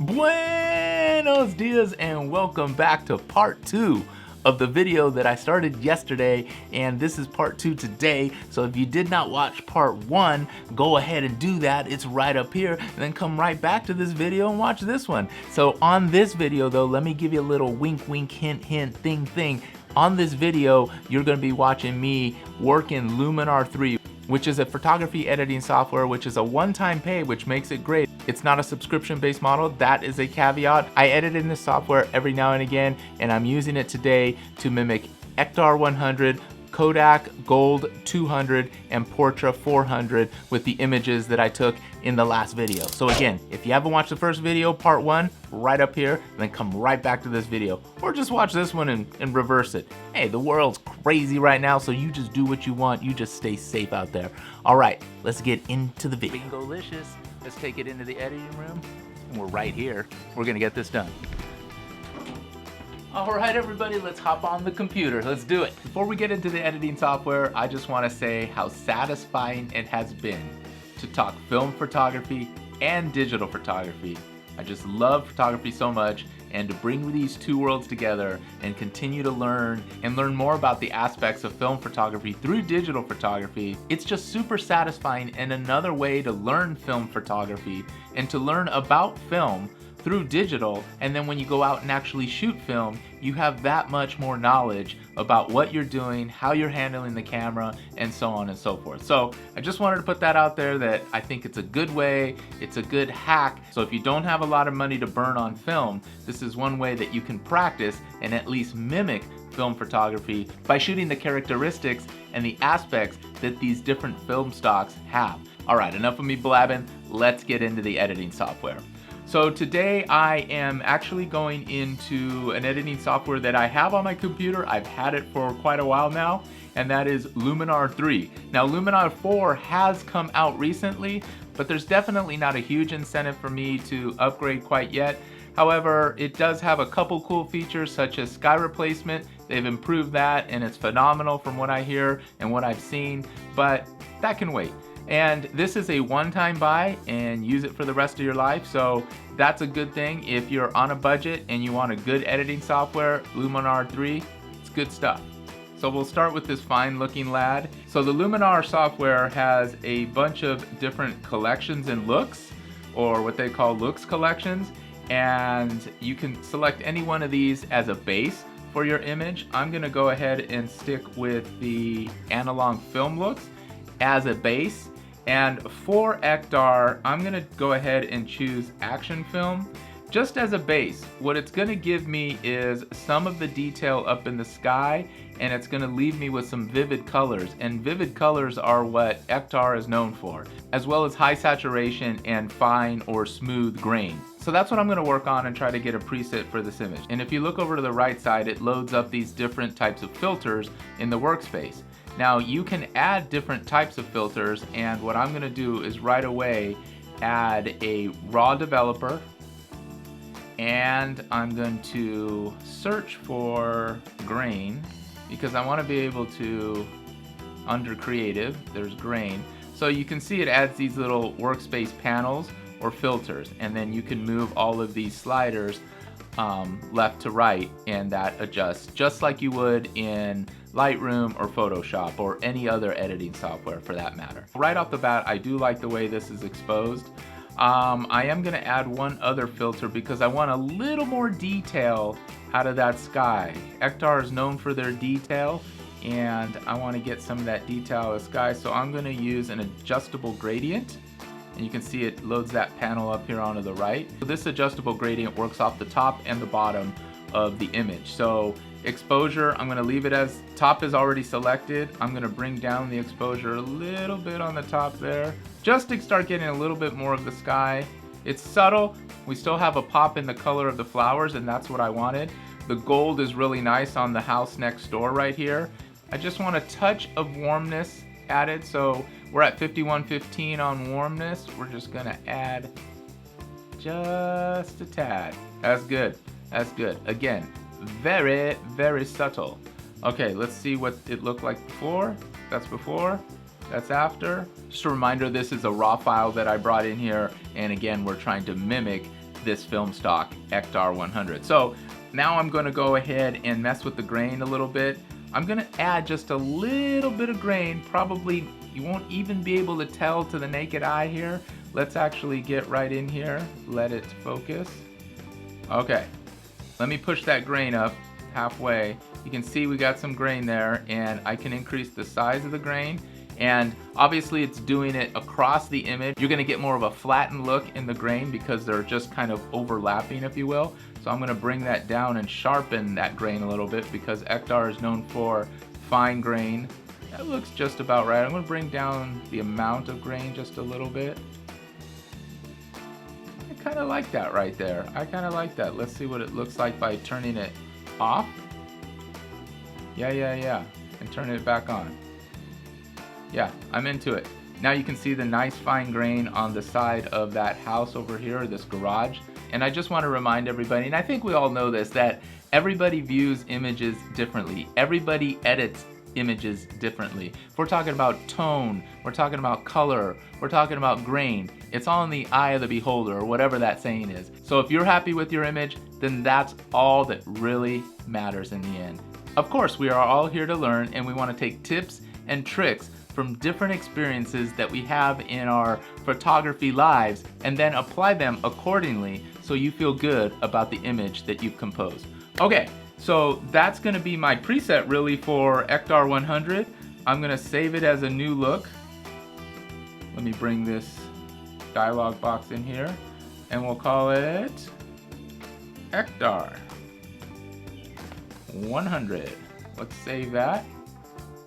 Buenos dias and welcome back to part 2 of the video that I started yesterday, and this is part 2 today. So if you did not watch part 1, go ahead and do that. It's right up here, and then come right back to this video and watch this one. So on this video though, let me give you a little wink wink hint hint thing. On this video, you're gonna be watching me work in Luminar 3, which is a photography editing software, which is a one-time pay, which makes it great. It's not a subscription-based model. That is a caveat. I edit in this software every now and again, and I'm using it today to mimic Ektar 100, Kodak Gold 200, and Portra 400 with the images that I took in the last video. So again, if you haven't watched the first video, part 1, right up here, and then come right back to this video. Or just watch this one and reverse it. Hey, the world's crazy right now, so you just do what you want. You just stay safe out there. All right, let's get into the video. Bingo-licious. Let's take it into the editing room. And we're right here. We're gonna get this done. All right, everybody, let's hop on the computer. Let's do it. Before we get into the editing software, I just wanna say how satisfying it has been to talk film photography and digital photography. I just love photography so much, and to bring these two worlds together and continue to learn more about the aspects of film photography through digital photography, it's just super satisfying and another way to learn film photography and to learn about film through digital. And then when you go out and actually shoot film, you have that much more knowledge about what you're doing, how you're handling the camera, and so on and so forth. So I just wanted to put that out there, that I think it's a good way, it's a good hack. So if you don't have a lot of money to burn on film, this is one way that you can practice and at least mimic film photography by shooting the characteristics and the aspects that these different film stocks have. All right, enough of me blabbing, let's get into the editing software. So today I am actually going into an editing software that I have on my computer. I've had it for quite a while now, and that is Luminar 3. Now Luminar 4 has come out recently, but there's definitely not a huge incentive for me to upgrade quite yet. However, it does have a couple cool features such as sky replacement. They've improved that and it's phenomenal from what I hear and what I've seen, but that can wait. And this is a one-time buy and use it for the rest of your life, so that's a good thing. If you're on a budget and you want a good editing software, Luminar 3, it's good stuff. So we'll start with this fine-looking lad. So the Luminar software has a bunch of different collections and looks, or what they call looks collections, and you can select any one of these as a base for your image. I'm gonna go ahead and stick with the analog film looks as a base. And for Ektar, I'm gonna go ahead and choose action film just as a base. What it's gonna give me is some of the detail up in the sky, and it's gonna leave me with some vivid colors. And vivid colors are what Ektar is known for, as well as high saturation and fine or smooth grain. So that's what I'm gonna work on and try to get a preset for this image. And if you look over to the right side, it loads up these different types of filters in the workspace. Now you can add different types of filters, and what I'm gonna do is right away add a raw developer, and I'm going to search for grain because I want to be able to, under creative, there's grain. So you can see it adds these little workspace panels or filters, and then you can move all of these sliders left to right, and that adjusts just like you would in Lightroom or Photoshop or any other editing software for that matter. Right off the bat, I do like the way this is exposed. I am gonna add one other filter because I want a little more detail out of that sky. Ektar is known for their detail, and I want to get some of that detail out of the sky, so I'm gonna use an adjustable gradient. And you can see it loads that panel up here onto the right. So this adjustable gradient works off the top and the bottom of the image. So exposure, I'm gonna leave it as top is already selected. I'm gonna bring down the exposure a little bit on the top there, just to start getting a little bit more of the sky. It's subtle. We still have a pop in the color of the flowers, and that's what I wanted. The gold is really nice on the house next door right here. I just want a touch of warmness added, so we're at 5115 on warmness. We're just gonna add just a tad. That's good, that's good. Again, very, very subtle. Okay, let's see what it looked like before. That's before, that's after. Just a reminder, this is a raw file that I brought in here, and again, we're trying to mimic this film stock Ektar 100. So now I'm going to go ahead and mess with the grain a little bit. I'm going to add just a little bit of grain. Probably you won't even be able to tell to the naked eye here. Let's actually get right in here. Let it focus. Okay, let me push that grain up halfway. You can see we got some grain there, and I can increase the size of the grain. And obviously it's doing it across the image. You're gonna get more of a flattened look in the grain because they're just kind of overlapping, if you will. So I'm gonna bring that down and sharpen that grain a little bit because Ektar is known for fine grain. That looks just about right. I'm gonna bring down the amount of grain just a little bit. I kinda like that right there. I kinda like that. Let's see what it looks like by turning it off. Yeah. And turning it back on. Yeah, I'm into it. Now you can see the nice fine grain on the side of that house over here, this garage. And I just want to remind everybody, and I think we all know this, that everybody views images differently. Everybody edits images differently. If we're talking about tone, we're talking about color, we're talking about grain, it's all in the eye of the beholder, or whatever that saying is. So if you're happy with your image, then that's all that really matters in the end. Of course, we are all here to learn, and we want to take tips and tricks from different experiences that we have in our photography lives and then apply them accordingly so you feel good about the image that you've composed. Okay, so that's gonna be my preset really for Ektar 100. I'm gonna save it as a new look. Let me bring this dialog box in here and we'll call it Ektar 100. Let's save that.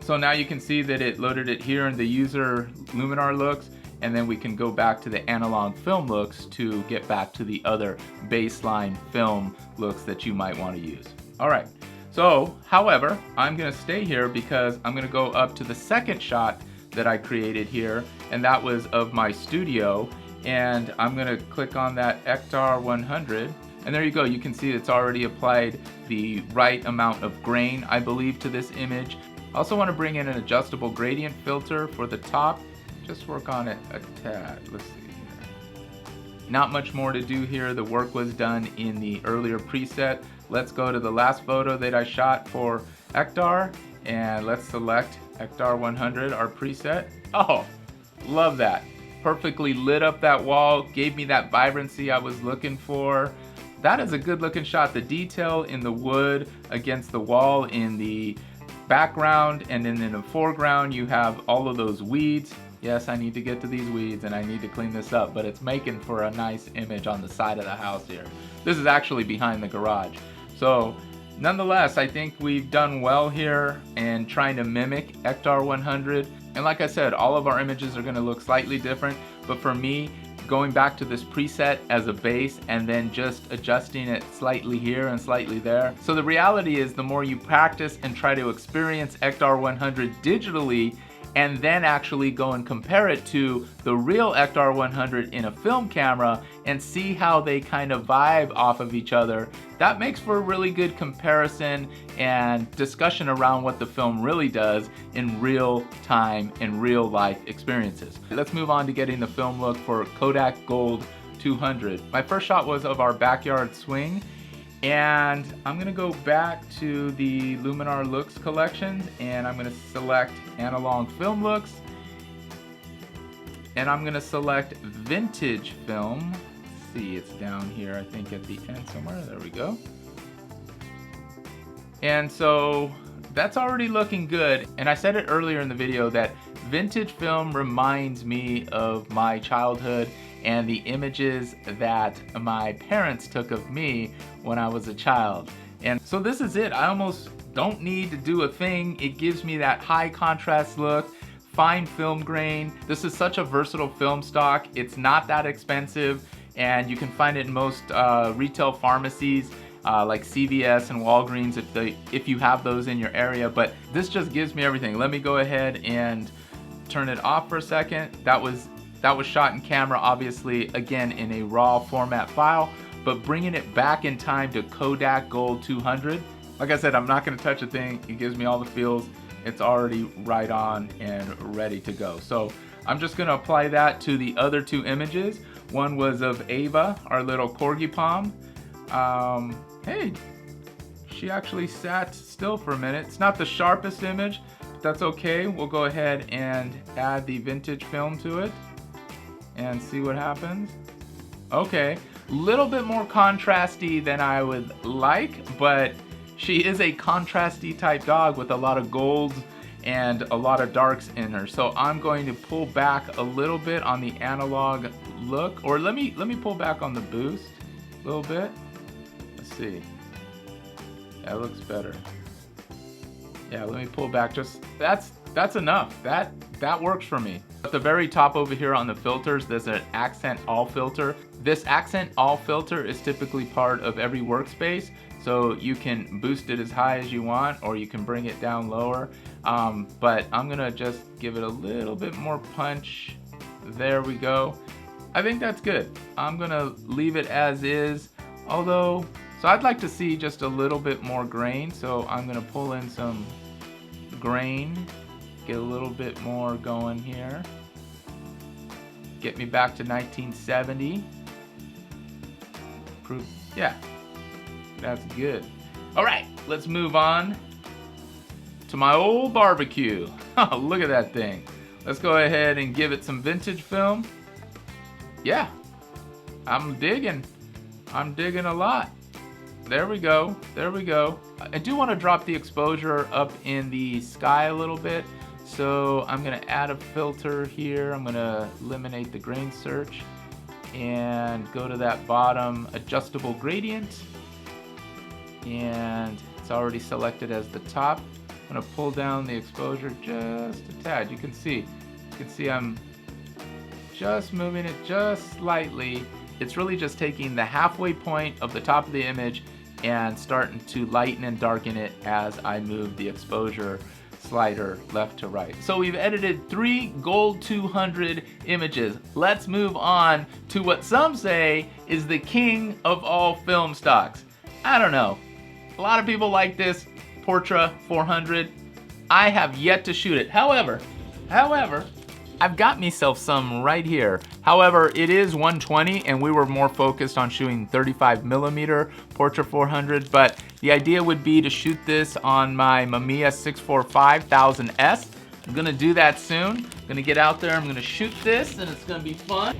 So now you can see that it loaded it here in the user Luminar looks, and then we can go back to the analog film looks to get back to the other baseline film looks that you might want to use. All right, so however, I'm gonna stay here because I'm gonna go up to the second shot that I created here, and that was of my studio, and I'm gonna click on that Ektar 100. And there you go, you can see it's already applied the right amount of grain, I believe, to this image. I also want to bring in an adjustable gradient filter for the top. Just work on it a tad. Let's see here. Not much more to do here. The work was done in the earlier preset. Let's go to the last photo that I shot for Ektar, and let's select Ektar 100, our preset. Oh, love that. Perfectly lit up that wall, gave me that vibrancy I was looking for. That is a good looking shot. The detail in the wood against the wall in the background, and then in the foreground you have all of those weeds. Yes, I need to get to these weeds and I need to clean this up, but it's making for a nice image on the side of the house here. This is actually behind the garage. So nonetheless, I think we've done well here in trying to mimic Ektar 100. And like I said, all of our images are going to look slightly different, but for me, going back to this preset as a base and then just adjusting it slightly here and slightly there. So the reality is the more you practice and try to experience Ektar 100 digitally and then actually go and compare it to the real Ektar 100 in a film camera and see how they kind of vibe off of each other, that makes for a really good comparison and discussion around what the film really does in real time and real life experiences. Let's move on to getting the film look for Kodak Gold 200. My first shot was of our backyard swing, and I'm gonna go back to the Luminar looks collection and I'm gonna select analog film looks, and I'm gonna select vintage film. Let's see, it's down here I think at the end somewhere. There we go. And so that's already looking good, and I said it earlier in the video that vintage film reminds me of my childhood and the images that my parents took of me when I was a child. And so this is it. I almost don't need to do a thing. It gives me that high contrast look, fine film grain. This is such a versatile film stock. It's not that expensive, and you can find it in most retail pharmacies like CVS and Walgreens if you have those in your area. But this just gives me everything. Let me go ahead and turn it off for a second. That was shot in camera, obviously, again in a raw format file, but bringing it back in time to Kodak Gold 200. Like I said, I'm not gonna touch a thing. It gives me all the feels. It's already right on and ready to go. So I'm just gonna apply that to the other two images. One was of Ava, our little corgi pom. Hey, she actually sat still for a minute. It's not the sharpest image, but that's okay. We'll go ahead and add the vintage film to it and see what happens. Okay, little bit more contrasty than I would like, but she is a contrasty type dog with a lot of golds and a lot of darks in her. So I'm going to pull back a little bit on the analog look, or let me pull back on the boost a little bit. Let's see. That looks better. Yeah, let me pull back. Just that's enough. That works for me. At the very top over here on the filters, there's an accent all filter. This accent all filter is typically part of every workspace, so you can boost it as high as you want, or you can bring it down lower. But I'm gonna just give it a little bit more punch. There we go. I think that's good. I'm gonna leave it as is, although, so I'd like to see just a little bit more grain, so I'm gonna pull in some grain, get a little bit more going here. Get me back to 1970. Yeah, that's good. All right, let's move on to my old barbecue. Oh, look at that thing. Let's go ahead and give it some vintage film. Yeah, I'm digging a lot. There we go, there we go. I do want to drop the exposure up in the sky a little bit, so I'm gonna add a filter here. I'm gonna eliminate the grain search and go to that bottom adjustable gradient, and it's already selected as the top. I'm gonna pull down the exposure just a tad. You can see I'm just moving it just slightly. It's really just taking the halfway point of the top of the image and starting to lighten and darken it as I move the exposure slider left to right. So we've edited 3 Gold 200 images. Let's move on to what some say is the king of all film stocks. I don't know. A lot of people like this Portra 400. I have yet to shoot it. However, I've got myself some right here. However, it is 120 and we were more focused on shooting 35mm Portra 400, but the idea would be to shoot this on my Mamiya 645 1000S. I'm gonna do that soon. I'm gonna get out there, I'm gonna shoot this, and it's gonna be fun.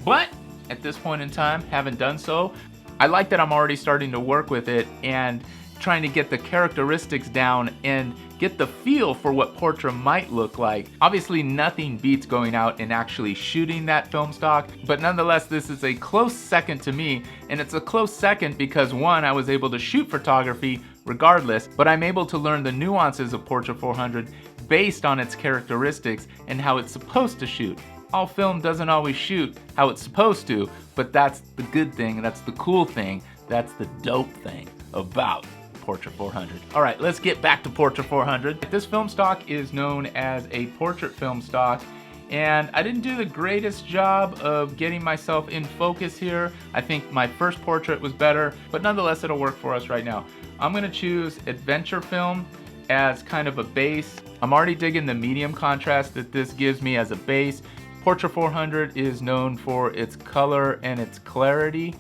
But at this point in time, haven't done so. I like that I'm already starting to work with it and trying to get the characteristics down and get the feel for what Portra might look like. Obviously, nothing beats going out and actually shooting that film stock, but nonetheless, this is a close second to me, and it's a close second because one, I was able to shoot photography regardless, but I'm able to learn the nuances of Portra 400 based on its characteristics and how it's supposed to shoot. All film doesn't always shoot how it's supposed to, but that's the good thing, that's the cool thing, that's the dope thing about Portra 400. All right, let's get back to Portra 400. This film stock is known as a portrait film stock, and I didn't do the greatest job of getting myself in focus here. I think my first portrait was better, but nonetheless, it'll work for us right now. I'm gonna choose adventure film as kind of a base. I'm already digging the medium contrast that this gives me as a base. Portra 400 is known for its color and its clarity.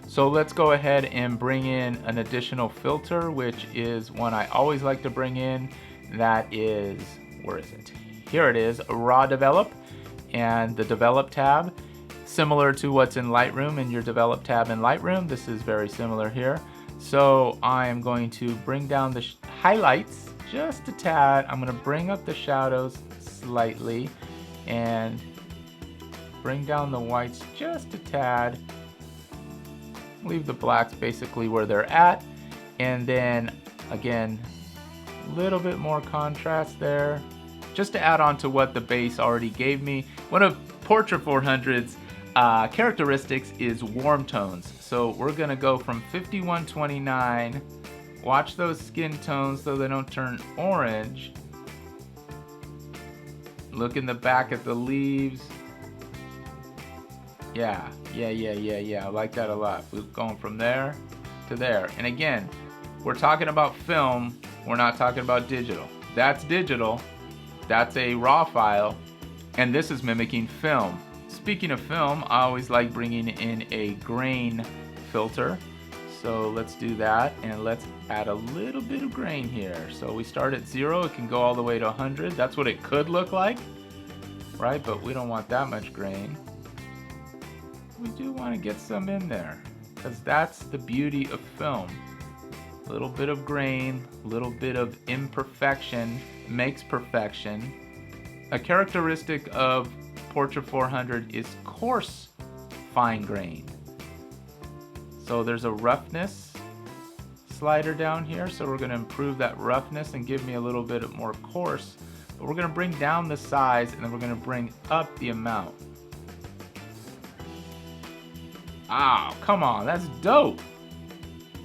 So let's go ahead and bring in an additional filter, which is one I always like to bring in. That is, where is it? Here it is, Raw Develop, and the Develop tab. Similar to what's in Lightroom and your Develop tab in Lightroom, this is very similar here. So I'm going to bring down the highlights just a tad. I'm gonna bring up the shadows slightly and bring down the whites just a tad. Leave the blacks basically where they're at, and then again a little bit more contrast there just to add on to what the base already gave me. One of Portra 400's characteristics is warm tones, so we're gonna go from 5129. Watch those skin tones so they don't turn orange. Look in the back at the leaves. Yeah, I like that a lot. We're going from there to there. And again, we're talking about film, we're not talking about digital. That's digital, that's a raw file, and this is mimicking film. Speaking of film, I always like bringing in a grain filter. So let's do that, and let's add a little bit of grain here. So we start at 0, it can go all the way to 100. That's what it could look like, right? But we don't want that much grain. We do want to get some in there, because that's the beauty of film. A little bit of grain, a little bit of imperfection makes perfection. A characteristic of Portra 400 is coarse, fine grain. So there's a roughness slider down here, so we're going to improve that roughness and give me a little bit more coarse. But we're going to bring down the size, and then we're going to bring up the amount. Ah, come on, that's dope.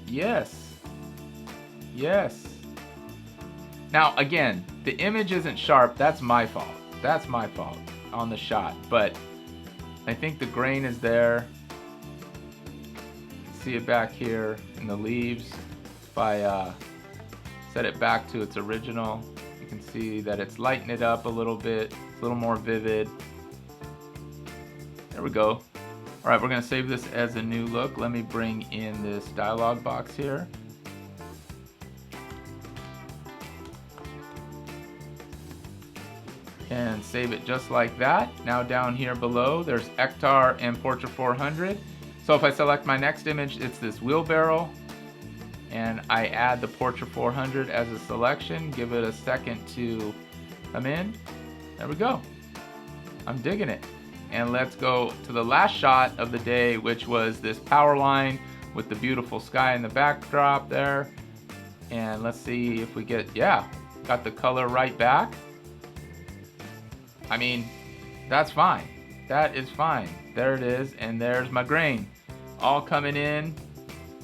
Yes. Yes. Now, again, the image isn't sharp. That's my fault. That's my fault on the shot. But I think the grain is there. See it back here in the leaves. If I set it back to its original, you can see that it's lightened it up a little bit. It's a little more vivid. There we go. All right, we're gonna save this as a new look. Let me bring in this dialog box here. And save it just like that. Now down here below, there's Ektar and Portra 400. So if I select my next image, it's this wheelbarrow, and I add the Portra 400 as a selection, give it a second to come in. There we go. I'm digging it. And let's go to the last shot of the day, which was this power line with the beautiful sky in the backdrop there. And let's see if we get, yeah, got the color right back. I mean, that's fine. That is fine. There it is, and there's my grain. All coming in.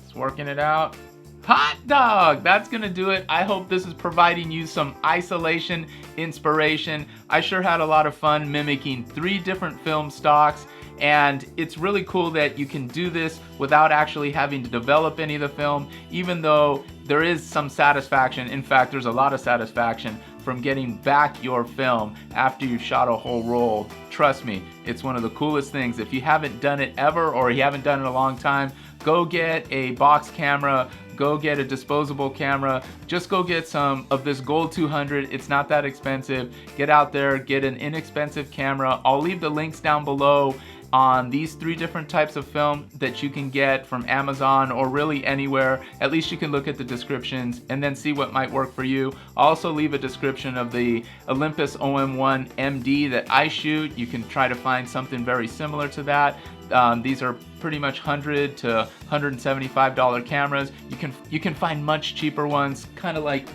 It's working it out. Hot dog! That's gonna do it. I hope this is providing you some isolation inspiration. I sure had a lot of fun mimicking 3 different film stocks, and it's really cool that you can do this without actually having to develop any of the film, even though there is some satisfaction. In fact, there's a lot of satisfaction from getting back your film after you've shot a whole roll. Trust me, it's one of the coolest things. If you haven't done it ever, or you haven't done it in a long time, go get a box camera, go get a disposable camera, just go get some of this Gold 200. It's not that expensive. Get out there, get an inexpensive camera. I'll leave the links down below on these 3 different types of film that you can get from Amazon or really anywhere. At least you can look at the descriptions and then see what might work for you. I'll also leave a description of the Olympus OM1 MD that I shoot. You can try to find something very similar to that. These are pretty much $100 to $175 cameras. You can find much cheaper ones, kind of like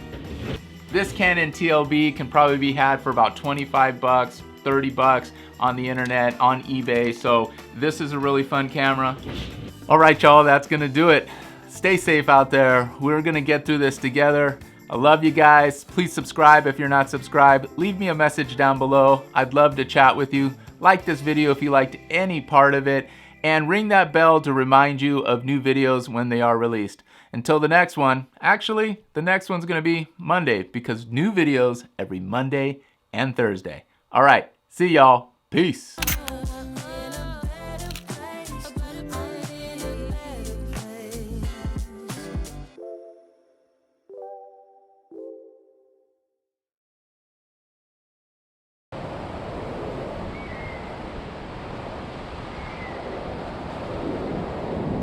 this Canon TLB can probably be had for about 25 bucks, 30 bucks on the internet, on eBay. So this is a really fun camera. All right, y'all, that's gonna do it. Stay safe out there. We're gonna get through this together. I love you guys. Please subscribe if you're not subscribed. Leave me a message down below. I'd love to chat with you. Like this video if you liked any part of it, and ring that bell to remind you of new videos when they are released. Until the next one, actually, the next one's gonna be Monday, because new videos every Monday and Thursday. All right, see y'all. Peace.